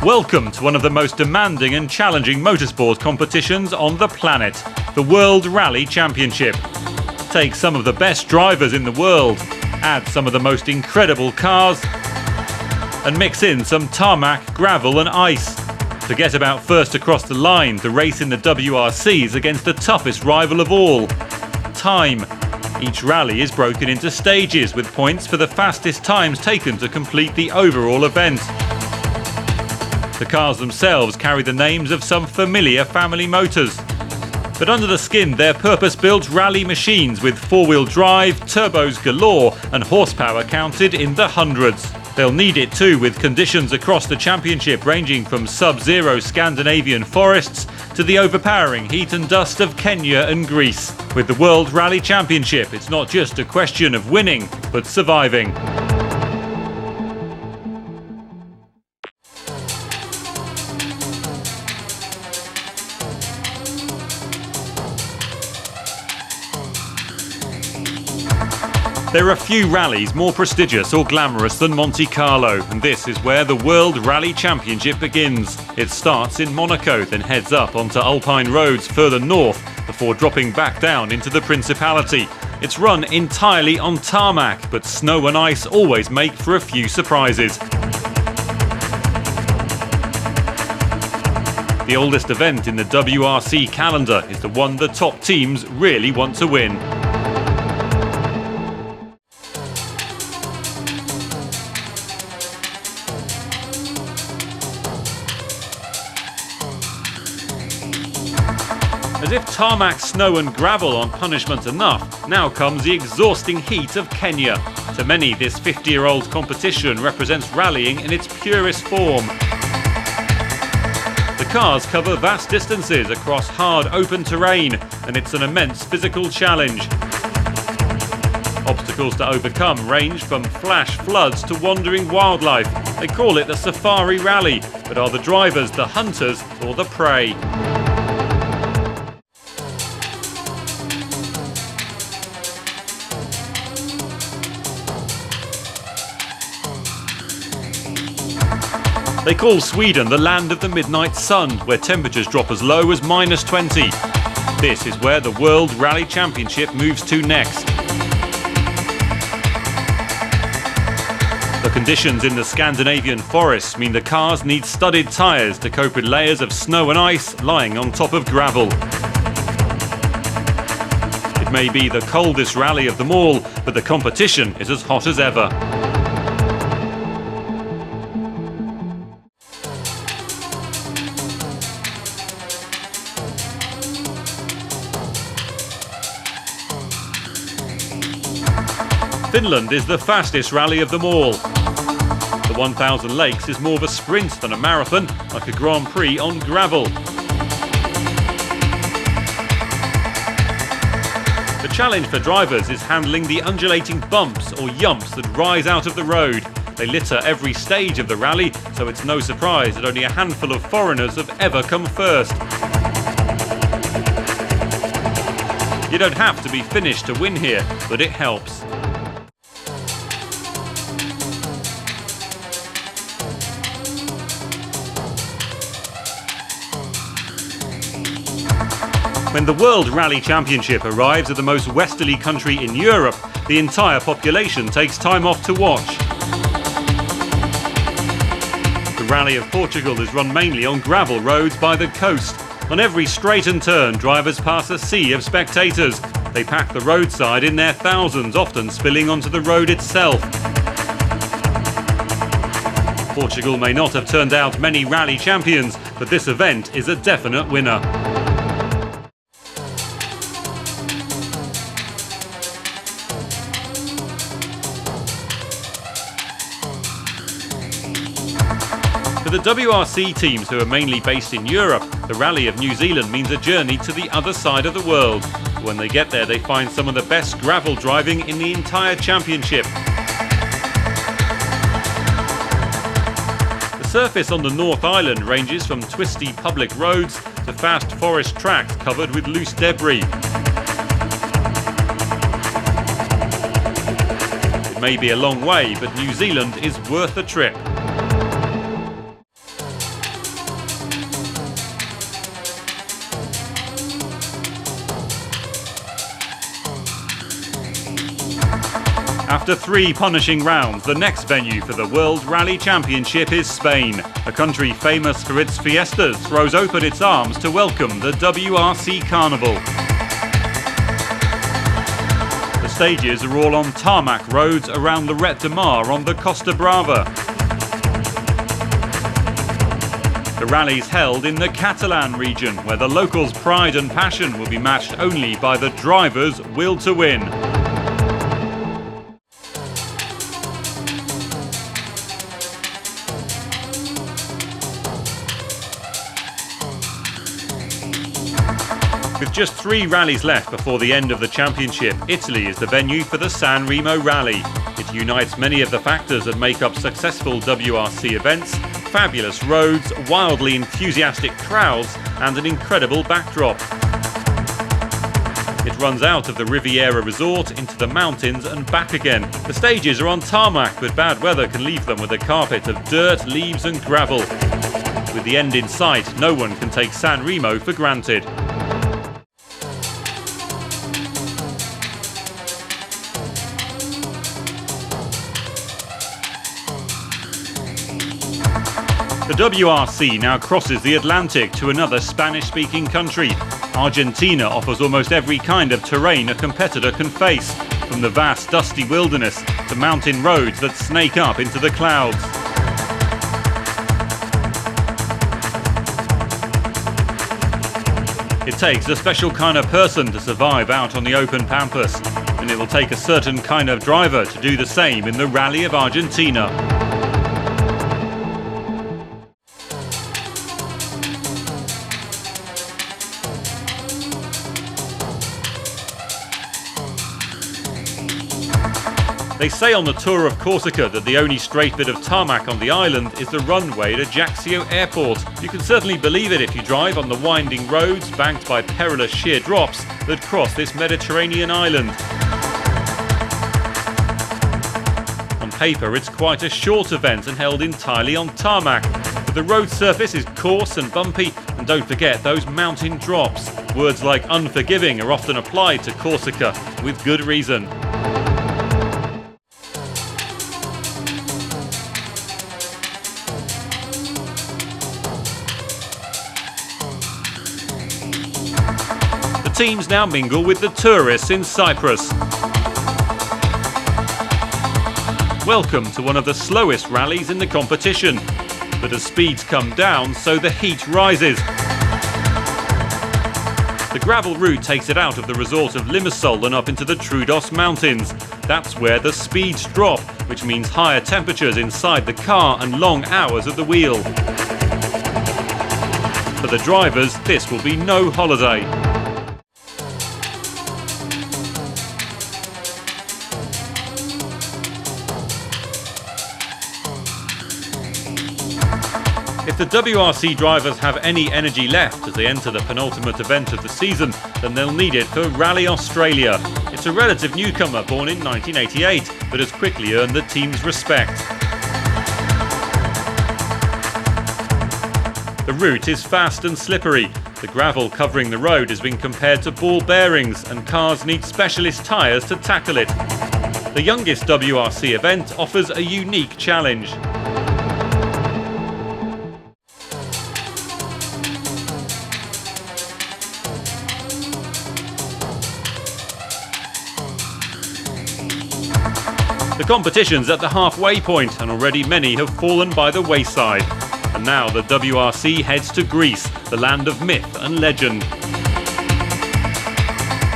Welcome to one of the most demanding and challenging motorsport competitions on the planet, the World Rally Championship. Take some of the best drivers in the world, add some of the most incredible cars, and mix in some tarmac, gravel and ice. Forget about first across the line, the race in the WRC is against the toughest rival of all, time. Each rally is broken into stages with points for the fastest times taken to complete the overall event. The cars themselves carry the names of some familiar family motors. But under the skin, they're purpose-built rally machines with four-wheel drive, turbos galore and horsepower counted in the hundreds. They'll need it too, with conditions across the championship ranging from sub-zero Scandinavian forests to the overpowering heat and dust of Kenya and Greece. With the World Rally Championship, it's not just a question of winning, but surviving. There are few rallies more prestigious or glamorous than Monte Carlo, and this is where the World Rally Championship begins. It starts in Monaco, then heads up onto alpine roads further north before dropping back down into the Principality. It's run entirely on tarmac, but snow and ice always make for a few surprises. The oldest event in the WRC calendar is the one the top teams really want to win. As if tarmac, snow and gravel aren't punishment enough, now comes the exhausting heat of Kenya. To many, this 50-year-old competition represents rallying in its purest form. The cars cover vast distances across hard open terrain, and it's an immense physical challenge. Obstacles to overcome range from flash floods to wandering wildlife. They call it the safari rally, but are the drivers the hunters or the prey? They call Sweden the land of the midnight sun, where temperatures drop as low as -20. This is where the World Rally Championship moves to next. The conditions in the Scandinavian forests mean the cars need studded tyres to cope with layers of snow and ice lying on top of gravel. It may be the coldest rally of them all, but the competition is as hot as ever. Finland is the fastest rally of them all. The 1000 Lakes is more of a sprint than a marathon, like a Grand Prix on gravel. The challenge for drivers is handling the undulating bumps or yumps that rise out of the road. They litter every stage of the rally, so it's no surprise that only a handful of foreigners have ever come first. You don't have to be Finnish to win here, but it helps. When the World Rally Championship arrives at the most westerly country in Europe, the entire population takes time off to watch. The Rally of Portugal is run mainly on gravel roads by the coast. On every straight and turn, drivers pass a sea of spectators. They pack the roadside in their thousands, often spilling onto the road itself. Portugal may not have turned out many rally champions, but this event is a definite winner. For the WRC teams, who are mainly based in Europe, the Rally of New Zealand means a journey to the other side of the world. When they get there, they find some of the best gravel driving in the entire championship. The surface on the North Island ranges from twisty public roads to fast forest tracks covered with loose debris. It may be a long way, but New Zealand is worth the trip. After 3 punishing rounds, the next venue for the World Rally Championship is Spain. A country famous for its fiestas throws open its arms to welcome the WRC Carnival. The stages are all on tarmac roads around Lloret de Mar on the Costa Brava. The rally's held in the Catalan region, where the locals' pride and passion will be matched only by the drivers' will to win. With just 3 rallies left before the end of the championship, Italy is the venue for the San Remo Rally. It unites many of the factors that make up successful WRC events: fabulous roads, wildly enthusiastic crowds, and an incredible backdrop. It runs out of the Riviera Resort into the mountains and back again. The stages are on tarmac, but bad weather can leave them with a carpet of dirt, leaves and gravel. With the end in sight, no one can take San Remo for granted. The WRC now crosses the Atlantic to another Spanish-speaking country. Argentina offers almost every kind of terrain a competitor can face, from the vast dusty wilderness to mountain roads that snake up into the clouds. It takes a special kind of person to survive out on the open pampas, and it will take a certain kind of driver to do the same in the Rally of Argentina. They say on the Tour of Corsica that the only straight bit of tarmac on the island is the runway at Ajaccio Airport. You can certainly believe it if you drive on the winding roads banked by perilous sheer drops that cross this Mediterranean island. On paper, it's quite a short event and held entirely on tarmac, but the road surface is coarse and bumpy, and don't forget those mountain drops. Words like unforgiving are often applied to Corsica, with good reason. Teams now mingle with the tourists in Cyprus. Welcome to one of the slowest rallies in the competition. But as speeds come down, so the heat rises. The gravel route takes it out of the resort of Limassol and up into the Troodos Mountains. That's where the speeds drop, which means higher temperatures inside the car and long hours at the wheel. For the drivers, this will be no holiday. If the WRC drivers have any energy left as they enter the penultimate event of the season, then they'll need it for Rally Australia. It's a relative newcomer born in 1988, but has quickly earned the team's respect. The route is fast and slippery. The gravel covering the road has been compared to ball bearings, and cars need specialist tyres to tackle it. The youngest WRC event offers a unique challenge. The competition's at the halfway point, and already many have fallen by the wayside. And now the WRC heads to Greece, the land of myth and legend.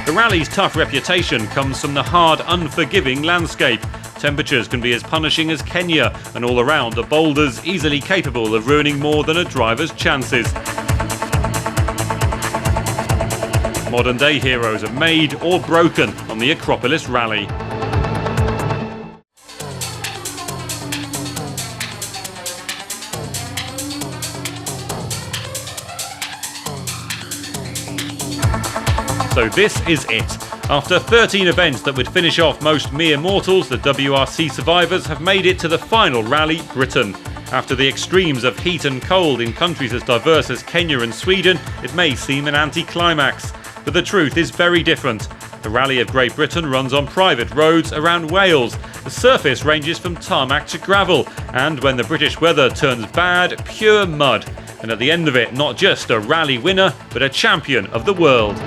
The rally's tough reputation comes from the hard, unforgiving landscape. Temperatures can be as punishing as Kenya, and all around are boulders easily capable of ruining more than a driver's chances. Modern-day heroes are made or broken on the Acropolis Rally. So this is it. After 13 events that would finish off most mere mortals, the WRC survivors have made it to the final rally, Britain. After the extremes of heat and cold in countries as diverse as Kenya and Sweden, it may seem an anticlimax. But the truth is very different. The Rally of Great Britain runs on private roads around Wales, The surface ranges from tarmac to gravel, and when the British weather turns bad, pure mud. And at the end of it, not just a rally winner, but a champion of the world.